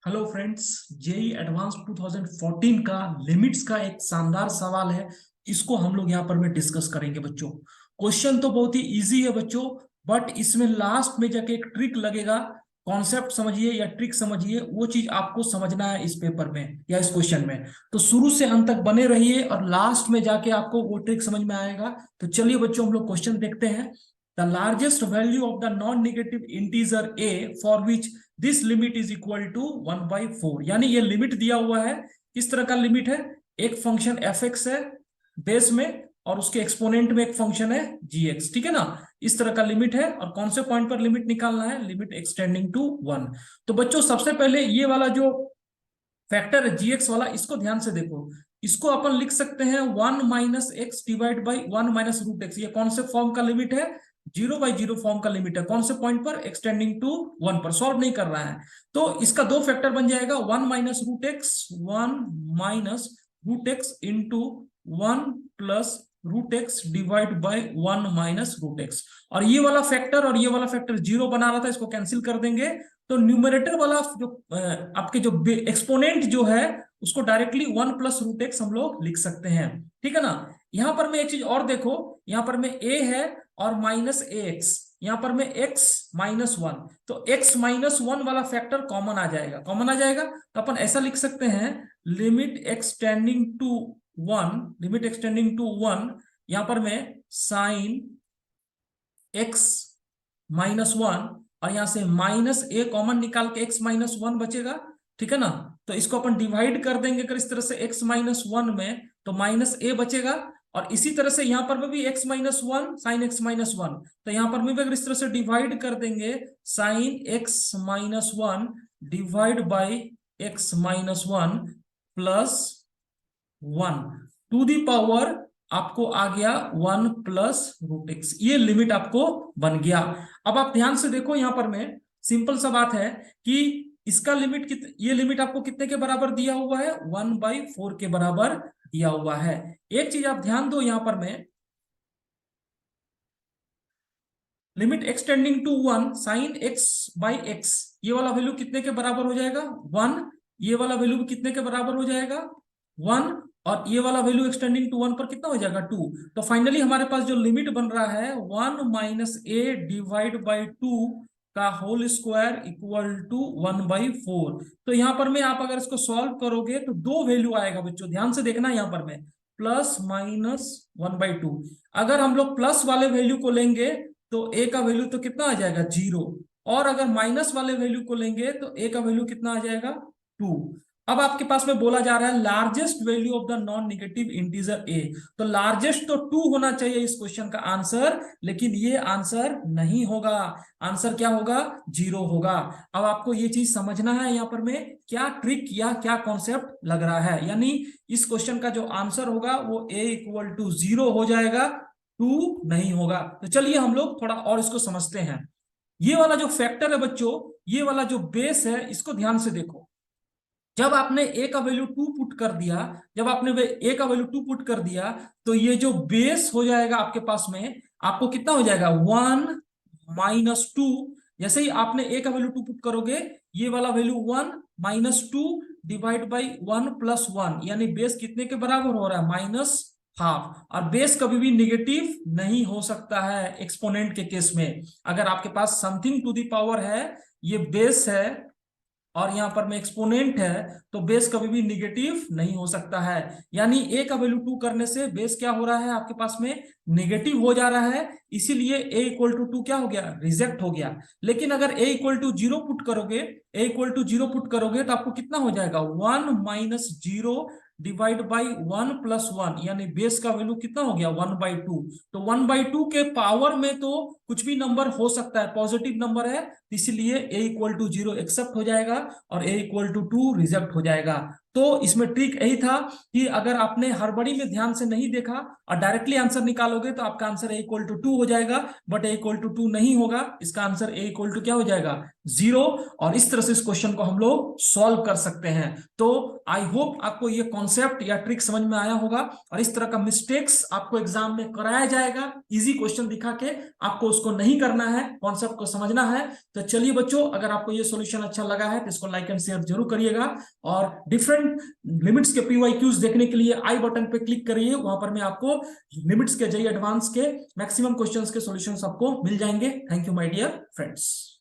Hello friends. JEE advance 2014 का limits का एक शानदार सवाल है। इसको हम लोग यहाँ पर में डिस्कस करेंगे बच्चों। क्वेश्चन तो बहुत ही इजी है बच्चों, बट इसमें लास्ट में जाके एक ट्रिक लगेगा। कॉन्सेप्ट समझिए या ट्रिक समझिए, वो चीज आपको समझना है इस पेपर में या इस क्वेश्चन में। तो शुरू से अंत तक बने रहिए और लास्ट में जाके आपको वो ट्रिक समझ में आएगा। तो चलिए बच्चों, हम लोग क्वेश्चन देखते हैं। The largest value of the non negative integer a for which this limit is equal to 1/4। यानी ये लिमिट दिया हुआ है। किस तरह का लिमिट है? एक फंक्शन एफ एक्स है बेस में, और उसके एक्सपोनेंट में एक फंक्शन है जी एक्स। ठीक है ना? इस तरह का लिमिट है, और कौन से पॉइंट पर लिमिट निकालना है? Limit extending to 1। तो बच्चों सबसे पहले ये वाला जो फैक्टर है जी एक्स वाला, इसको ध्यान से देखो। इसको अपन लिख सकते हैं 1 - x डिवाइड बाई 1 - √x। ये कौन से फॉर्म का लिमिट है? 0/0 फॉर्म का लिमिट है। कौन से पॉइंट पर? एक्सटेंडिंग टू 1 पर। सॉल्व नहीं कर रहा है तो इसका दो फैक्टर बन जाएगा। 1 - √x into 1 + √x divide by 1 - √x। और ये वाला फैक्टर और ये वाला फैक्टर जीरो बना रहा था, इसको कैंसिल कर देंगे। तो न्यूमरेटर वाला जो आपके जो एक्सपोनेंट जो है, उसको डायरेक्टली 1 + √x हम लोग लिख सकते हैं। ठीक है ना? यहां पर में एक चीज और देखो, यहां पर में a है और -ax, यहां पर में x -1। तो x -1 वाला फैक्टर कॉमन आ जाएगा। कॉमन आ जाएगा तो अपन ऐसा लिख सकते हैं, लिमिट एक्सटेंडिंग टू 1, यहां पर में साइन x -1, और यहां से -a कॉमन निकाल के x -1 बचेगा। ठीक है ना? तो इसको अपन डिवाइड कर देंगे अगर इस तरह से x -1 में, तो -a बचेगा। और इसी तरह से यहां पर भी x -1 साइन x -1, तो यहां पर भी अगर इस तरह से डिवाइड कर देंगे, sine x -1 divide by x -1 plus 1 to the power आपको आ गया 1 + √x। ये लिमिट आपको बन गया। अब आप ध्यान से देखो, यहां पर में सिंपल सा बात है कि इसका लिमिट ये लिमिट आपको कितने के बराबर दिया हुआ है? 1/4 के बराबर दिया हुआ है। एक चीज आप ध्यान दो, यहां पर में limit extending to 1 sign x/x, ये वाला वैल्यू कितने के बराबर हो जाएगा? 1। ये वाला वैल्यू कितने के बराबर हो जाएगा? 1। और ये वाला वैल्यू एक्सटेंडिंग टू 1 पर कितना हो जाएगा? 2। तो फाइनली हमारे पास जो लिमिट बन रहा है 1 - a डिवाइड बाई 2 का होल स्क्वायर इक्वल टू 1/4। तो यहां पर में आप अगर इसको सॉल्व करोगे तो दो वैल्यू आएगा बच्चों, ध्यान से देखना। यहां पर में प्लस माइनस 1/2। अगर हम लोग प्लस वाले वैल्यू को लेंगे तो a का वैल्यू तो कितना आ जाएगा? 0। और अगर माइनस वाले वैल्यू को लेंगे तो a का वैल्यू कितना आ जाएगा? 2। अब आपके पास में बोला जा रहा है largest value of the non negative integer a। तो लार्जेस्ट तो 2 होना चाहिए इस क्वेश्चन का आंसर, लेकिन ये आंसर नहीं होगा। आंसर क्या होगा? 0 होगा। अब आपको ये चीज समझना है यहाँ पर में क्या ट्रिक या क्या कॉन्सेप्ट लग रहा है। यानी इस क्वेश्चन का जो आंसर होगा वो a = 0 हो जाएगा, 2 नहीं होगा। तो चलिए हम लोग थोड़ा और इसको समझते हैं। ये वाला जो फैक्टर है बच्चों, ये वाला जो बेस है, इसको ध्यान से देखो। जब आपने ए का वैल्यू 2 पुट कर दिया, जब आपने ए का वैल्यू 2 पुट कर दिया, तो ये जो बेस हो जाएगा आपके पास में, आपको कितना हो जाएगा? 1 - 2। जैसे ही आपने ए का वैल्यू 2 पुट करोगे, ये वाला वैल्यू 1 - 2 डिवाइड बाई 1 + 1, यानी बेस कितने के बराबर हो रहा है? -½ और बेस कभी भी निगेटिव नहीं हो सकता है एक्सपोनेंट के केस में। अगर आपके पास समथिंग टू दी पावर है, ये बेस है और यहां पर में एक्सपोनेंट है, तो बेस कभी भी निगेटिव नहीं हो सकता है। यानी ए का वैल्यू 2 करने से बेस क्या हो रहा है आपके पास में? नेगेटिव हो जा रहा है। इसीलिए a = 2 क्या हो गया? रिजेक्ट हो गया। लेकिन अगर a = 0 पुट करोगे, पुट करोगे तो आपको कितना हो जाएगा? 1 - 0 डिवाइड बाई 1 + 1, यानी बेस का वैल्यू कितना हो गया? 1/2। तो 1/2 के पावर में तो कुछ भी नंबर हो सकता है, पॉजिटिव नंबर है, इसलिए a = 0 एक्सेप्ट हो जाएगा और a = 2 रिजेक्ट हो जाएगा। तो इसमें ट्रिक यही था कि अगर आपने हड़बड़ी में ध्यान से नहीं देखा और डायरेक्टली आंसर निकालोगे तो आपका आंसर A=2 हो जाएगा, बट A=2 नहीं होगा, इसका आंसर A= क्या हो जाएगा, 0। और इस तरह से इस क्वेश्चन को हम लोग सॉल्व कर सकते हैं। तो आई होप आपको ये कॉन्सेप्ट या ट्रिक समझ में आया होगा, और इस तरह का मिस्टेक्स आपको एग्जाम में कराया जाएगा, इजी क्वेश्चन दिखा के आपको उसको नहीं करना है, कॉन्सेप्ट को समझना है। तो चलिए बच्चों, अगर आपको ये सॉल्यूशन अच्छा लगा है तो इसको लाइक एंड शेयर जरूर करिएगा, और डिफरेंट लिमिट्स के पीवाईक्यूज देखने के लिए आई बटन पे क्लिक करिए, वहां पर मैं आपको लिमिट्स के जेईई एडवांस के मैक्सिमम क्वेश्चंस के सॉल्यूशंस आपको मिल जाएंगे। Thank you my dear friends.